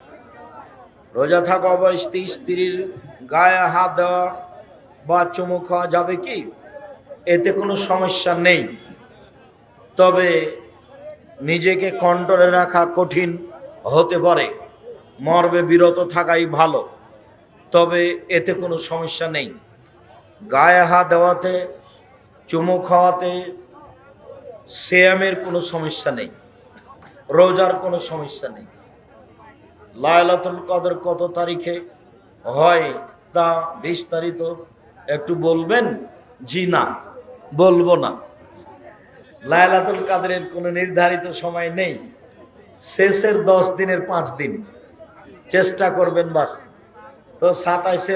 রোজা থাকা অবস্থায় স্ত্রীর গায়ে হাত দেওয়া বা চুমু খাওয়া যাবে কি? এতে কোনো সমস্যা নেই, তবে নিজেকে কন্ট্রোলে রাখা কঠিন হতে পারে, মর্মে বিরত থাকাই ভালো। তবে এতে কোনো সমস্যা নেই। গায়ে হাত দেওয়াতে, চুমু খাওয়াতে সিয়ামের কোনো সমস্যা নেই, রোজার কোনো সমস্যা নেই। লায়লাতুল কদর কত তারিখে হয় তা বিস্তারিত একটু বলবেন? জি না, বলবো না। লায়লাতুল কদরের কোনো নির্ধারিত সময় নেই, শেষের 10 দিনের 5 দিন চেষ্টা করবেন বাস। তো 27শে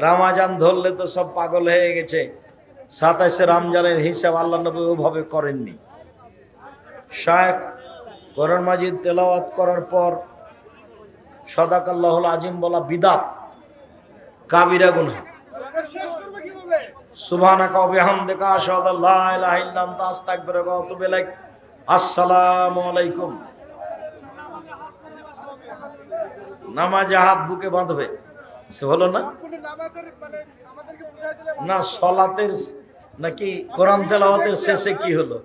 রমজান ধরলে তো সব পাগল হয়ে গেছে। 27শে রমজানের হিসাব আল্লাহ নবী ওভাবে করেননি। শায়েখ কোরআন মাজিদ তেলাওয়াত করার পর সাদাকাল্লাহুল আজিম বলা বিদআত, কাবিরা গুনাহ। সুবহানাকা ওয়া বিহামদিকা আশহাদু আল্লা ইলাহা ইল্লা আনতা আস্তাগফিরুকা ওয়া আতুবু ইলাইক। আসসালামু আলাইকুম। নামাজে হাত বুকে বাঁধবে, সে হলো না? না সলাতের নাকি কোরআন তেলাওয়াতের শেষে কি হলো?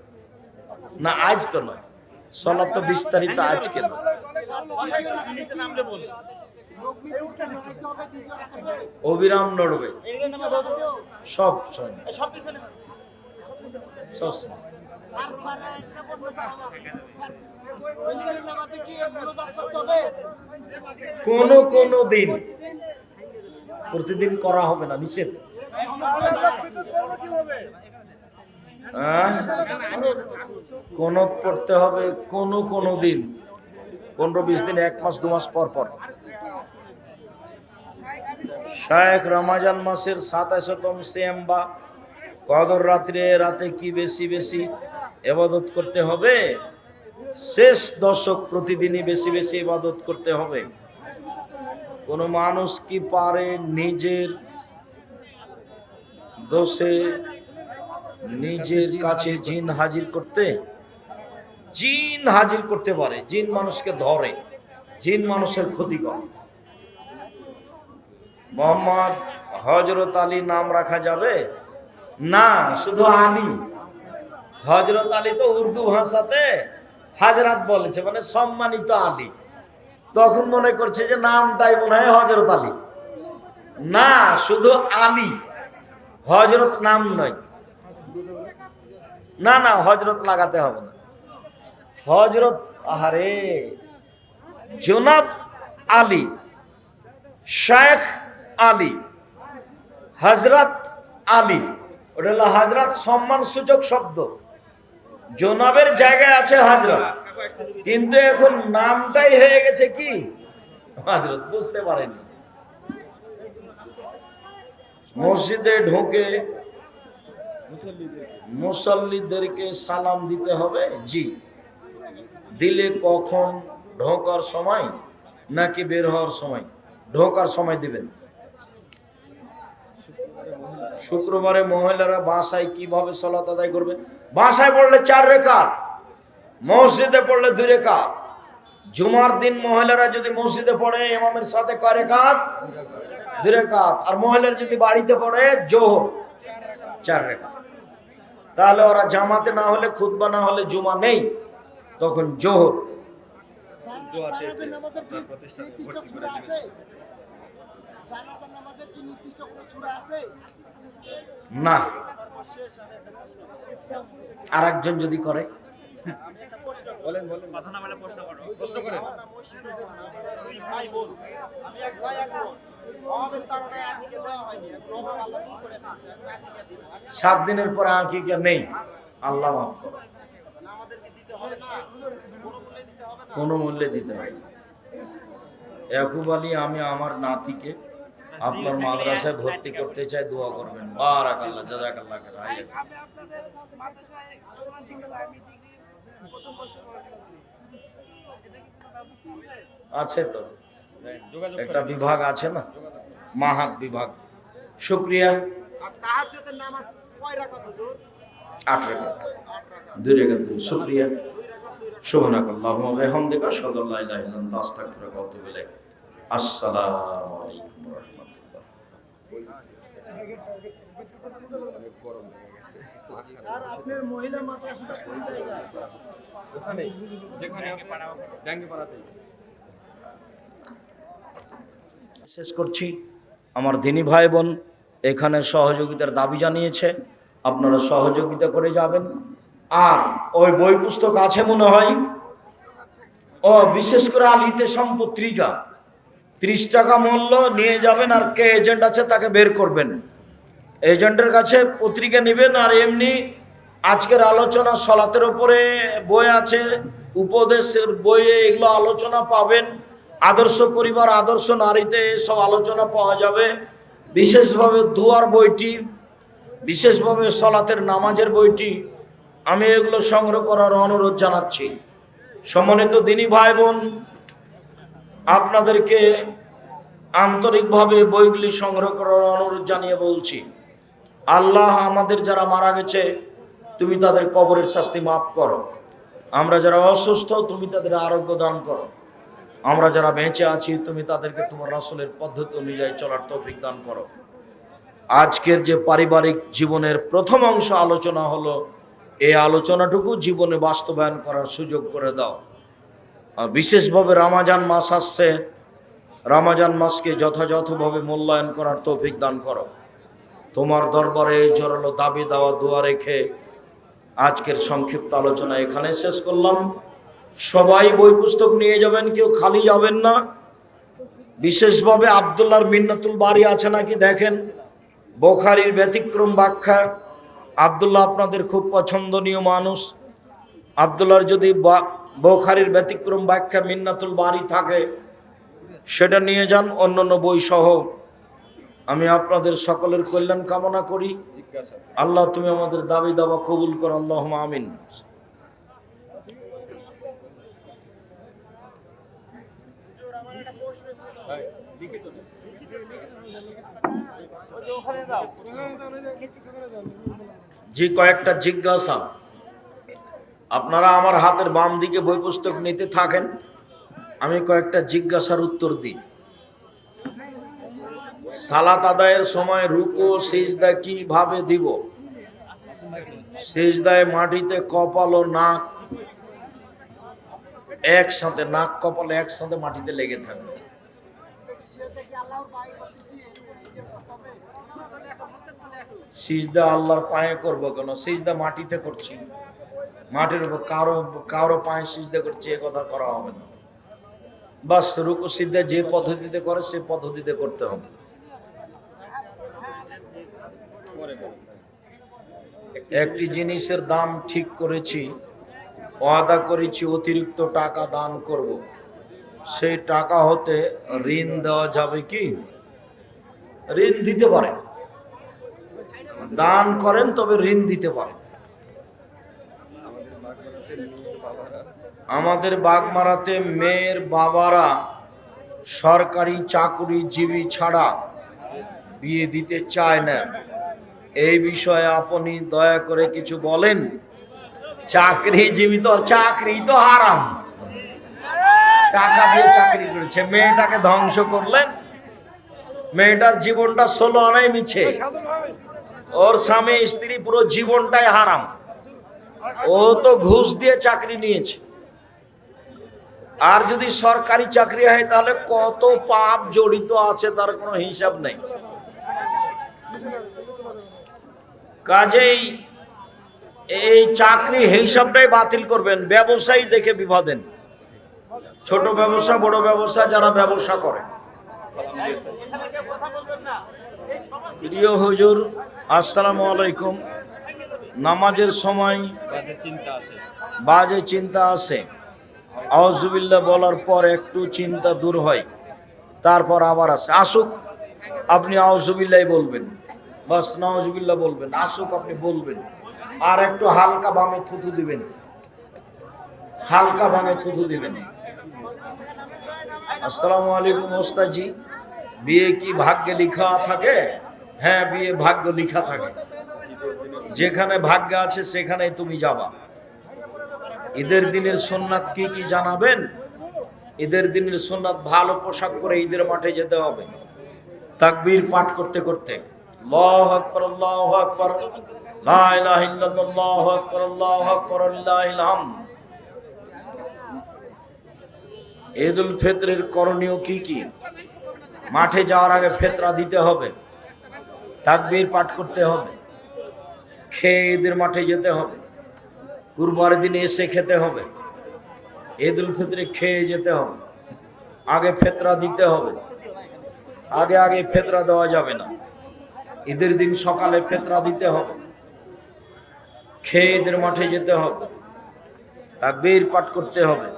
না আজ তো নয়, সলাত তো বিস্তারিত আজকে নয়। অবিরাম নড়বে সব সময়, সব সময়। কোন দিন, প্রতিদিন করা হবে না, নিষেধ। কোন পড়তে হবে কোন দিন, 15-20 দিন, 1 মাস 2 মাস পর পর। শায়েখ রমজান মাসের 27তম সিয়াম বা কদর রাতে কি বেশি বেশি ইবাদত করতে হবে? শেষ দশক প্রতিদিনই বেশি বেশি ইবাদত করতে হবে। কোন মানুষ কি পারে নিজের দোষে নিজের কাছে জিন হাজির করতে? জিন হাজির করতে পারে, জিন মানুষকে ধরে, জিন মানুষের ক্ষতি করে। মোহাম্মদ হযরত আলী নাম রাখা যাবে না, শুধু আলী। হযরত আলী তো উর্দু ভাষাতে হাজরাত বলেছে, মানে সম্মানিত আলী। তখন মনে করছে যে নামটাই মনে হয় হযরত আলী। না, শুধু আলী, হযরত নাম নয়। না না, হযরত লাগাতে হবে না। হযরত, আহারে, জনাব আলী, শেখ আলী, হযরত আলী, ওটা হলো হযরত সম্মান সূচক শব্দ। জনাবের জায়গায় আছে হযরত, কিন্তু এখন নামটাই হয়ে গেছে কি হযরত, বুঝতে পারেনি। মসজিদে ঢোকে মুসল্লিদেরকে সালাম দিতে হবে? জি। দিলে কখন? ঢোকার সময় নাকি বের হওয়ার সময়? ঢোকার সময় দিবেন। শুক্রবারে মহিলারা বাসায় কিভাবে সালাত আদায় করবে? বাসায় পড়লে 4 রাকাত, মসজিদে পড়লে 2 রাকাত। জুমার দিন মহিলারা যদি মসজিদে পড়ে ইমামের সাথে কয় রাকাত? 2 রাকাত। আর মহিলারা যদি বাড়িতে পড়ে জোহর 4 রাকাত। তাহলে ওরা জামাতে না হলে, খুতবা না হলে জুমা নেই, তখন জোহর। না, আর একজন যদি করে, সাত দিনের পরে আকিকা নেই, আল্লাহ মাফ করো, কোনো মূল্যে দিতে হবে। ইয়াকুব আলী, আমি আমার নাতিকে আপনার মাদ্রাসায় ভর্তি করতে চাই, দোয়া করবেন। বারাকাল্লাহ, জাযাকাল্লাহ খাইর। আছে তো, একটা বিভাগ আছে না, মাহাত বিভাগ। শুকরিয়া। 8 রাকাত, 2 রাকাত। শুকরিয়া। সুবহানাকাল্লাহুম্মা ওয়া বিহামদিকা আশহাদু আল্লা ইলাহা ইল্লা আনতা আস্তাগফিরুকা ওয়া আতুবু ইলাইক। আসসালামু আলাইকুম ওয়া রাহমাতুল্লাহ। আর আপনার মহিলা মাদ্রাসাটা কোন জায়গায়? ওখানে যেখানে আছে ডাঙ্গি পাড়াতে। শেষ করছি। আমার দিনী ভাই বোন এখানে সহযোগিতার দাবি জানিয়েছে, আপনারা সহযোগিতা করে যাবেন। আর ওই বই পুস্তক আছে মনে হয়, ও বিশেষ করে আল ইতেসাম পত্রিকা 30 টাকা মূল্য নিয়ে যাবেন। আর কে এজেন্ট আছে তাকে বের করবেন, এজেন্টের কাছে পত্রিকা নেবেন। আর এমনি আজকের আলোচনা সলাতের উপরে বই আছে, উপদেশের বইয়ে এগুলো আলোচনা পাবেন। আদর্শ পরিবার, আদর্শ নারীতে এসব আলোচনা পাওয়া যাবে। বিশেষভাবে দুয়ার বইটি, বিশেষভাবে সলাতের নামাজের বইটি, আমি এগুলো সংগ্রহ করার অনুরোধ জানাচ্ছি। সম্মানিত দিনী ভাই বোন, আপনাদেরকে আন্তরিকভাবে বইগুলি সংগ্রহ করার অনুরোধ জানিয়ে বলছি, আল্লাহ আমাদের যারা মারা গেছে তুমি তাদের কবরের শাস্তি মাফ করো। আমরা যারা অসুস্থ তুমি তাদের আরোগ্য দান করো। আমরা যারা বেঁচে আছি তুমি তাদেরকে তোমার রাসূলের পদ্ধতি অনুযায়ী চলার তৌফিক দান করো। আজকের যে পারিবারিক জীবনের প্রথম অংশ আলোচনা হলো, এই আলোচনাটুকু জীবনে বাস্তবায়ন করার সুযোগ করে দাও। বিশেষভাবে রমজান মাস আসছে, রমজান মাসকে যথাযথভাবে মূল্যায়ন করার তৌফিক দান করো। তোমার দরবারে জোরালো দাবি দেওয়া দোয়া রেখে আজকের সংক্ষিপ্ত আলোচনা এখানে শেষ করলাম। সবাই বই পুস্তক নিয়ে যাবেন, কেউ খালি যাবেন না। বিশেষভাবে আব্দুল্লাহর মিন্নাতুল বারি আছে নাকি দেখেন, বুখারীর ব্যতিক্রম ব্যাখ্যা। আব্দুল্লাহ আপনাদের খুব পছন্দনীয় মানুষ। আব্দুল্লাহর যদি বুখারীর ব্যতিক্রম ব্যাখ্যা মিন্নাতুল বারি থাকে সেটা নিয়ে যান, অন্যান্য বই সহ। আমি আপনাদের সকলের কল্যাণ কামনা করি। আল্লাহ তুমি আমাদের দাবি দাওয়া কবুল করো, আল্লাহুম্মা আমিন। জি, কয়েকটা জিজ্ঞাসা। আপনারা আমার হাতের বাম দিকে বই পুস্তক নিতে থাকেন, আমি কয়েকটা জিজ্ঞাসার উত্তর দিই। সালাত আদায়ের সময় রুকু সিজদা কিভাবে দিব? সিজদায় মাটিতে কপাল ও নাক একসাথে, নাক কপাল একসাথে মাটিতে লেগে থাকবে। সিজদা আল্লাহর পায়ে করবো কেন? সিজদা মাটিতে করছি, মাটির উপর কারো পায়ে সিজদা করছি এ কথা করা হবে না। বাস রুকু সিজদা যে পদ্ধতিতে করে সে পদ্ধতিতে করতে হবে। একটি জিনিসের দাম ঠিক করেছি, ওয়াদা করেছি অতিরিক্ত টাকা দান করব, সেই টাকা হতে ঋণ দেওয়া যাবে কি? ঋণ দিতে পারেন, দান করেন তবে ঋণ দিতে পারেন। আমাদের বাগমারাতে মেয়ের বাবারা সরকারি চাকরিজীবী ছাড়া বিয়ে দিতে চায় না, এই বিষয়ে আপনি দয়া করে কিছু বলেন। চাকরিজীবী তো, চাকরি তো হারাম, টাকা দিয়ে চাকরি করেছে, মেয়েটাকে ধ্বংস করলেন। মেয়েটার জীবনটা 16 আনাই মিছে, ওর স্বামী স্ত্রী পুরো জীবনটাই হারাম। ও তো ঘুষ দিয়ে চাকরি নিয়েছে। আর যদি সরকারি চাকরি হয় তাহলে কত পাপ জড়িত আছে তার কোনো হিসাব নেই। কাজেই এই চাকরি হিসাবটাই বাতিল করবেন। ব্যবসায়ী দেখে বিবাদেন, ছোট ব্যবসা বড় ব্যবসা যারা ব্যবসা করে। প্রিয় হুজুর আসসালামু আলাইকুম। নামাজের সময় বাজে চিন্তা আসে, আউযুবিল্লাহ বলার পর একটু চিন্তা দূর হয়, তারপর আবার আসে। আসুক, আপনি আউযুবিল্লাহ বলবেন, বাস নাউযুবিল্লাহ বলবেন, আসুক আপনি বলবেন। আর একটু হালকা বামে থুথু দিবেন, হালকা বামে থুথু দিবেন। আসসালামু আলাইকুম ওস্তাদজি, বিয়ে কি ভাগ্যে লেখা থাকে? হ্যাঁ, বিয়ে ভাগ্য লেখা থাকে, যেখানে ভাগ্য আছে সেখানেই তুমি যাবা। ঈদের দিনের সুন্নাত কি কি জানাবেন? ঈদের দিনের সুন্নাত ভালো পোশাক পরে ঈদের মাঠে যেতে হবে, তাকবীর পাঠ করতে করতে, আল্লাহু আকবার আল্লাহু আকবার, লা ইলাহা ইল্লাল্লাহ আল্লাহু আকবার আল্লাহু আকবার লিল্লাহিল হামদ। ঈদুল ফিতরের করণীয় কি কি? মাঠে যাওয়ার আগে ফিতরা দিতে হবে, তাকবীর পাঠ করতে হবে, খেয়ে ঈদের মাঠে যেতে হবে, কুরবানির দিনে এসে খেতে হবে, ঈদুল ফিতরে খেয়ে যেতে হবে, আগে ফিতরা দিতে হবে। আগে আগে ফিতরা দেওয়া যাবে না, ঈদের দিন সকালে ফিতরা দিতে হবে, খেয়ে ঈদের মাঠে যেতে হবে, তাকবীর পাঠ করতে হবে।